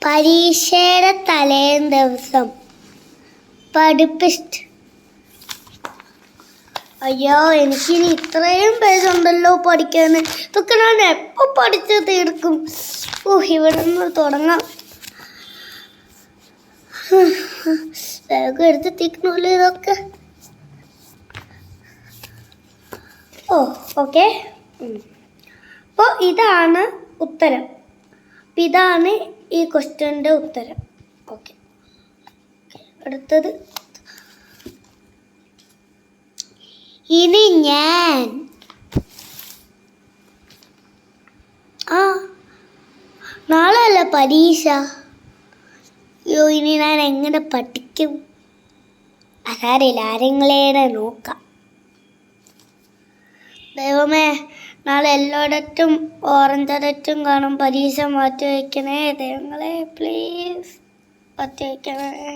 പരീക്ഷയുടെ തലേ ദിവസം പഠിപ്പിസ്റ്റ്. അയ്യോ, എനിക്കിനി ഇത്രയും പേജുണ്ടല്ലോ പഠിക്കാൻ. ഇതൊക്കെ ഞാൻ എപ്പോൾ പഠിച്ച് തീർക്കും? ഇവിടെ നിന്ന് തുടങ്ങാം. വേഗം എടുത്ത് തീക്കണമല്ലോ ഇതൊക്കെ. ഓക്കെ. അപ്പോൾ ഇതാണ് ഉത്തരം. ഇതാണ് ഈ ക്വസ്റ്റ്യൻ്റെ ഉത്തരം. ഓക്കെ, അടുത്തത്. ഇനി ഞാൻ നാളെ അല്ല പരീക്ഷ. അയ്യോ, ഇനി ഞാൻ എങ്ങനെ പഠിക്കും? അതാരില്ല, ആരെങ്കിലും നോക്കാം. ദൈവമേ, നാളെ എല്ലായിടത്തും ഓറഞ്ച് അലർട്ടും കാണും. പരീക്ഷ മാറ്റി വയ്ക്കണേ ദൈവങ്ങളെ, പ്ലീസ് മാറ്റി വയ്ക്കണേ.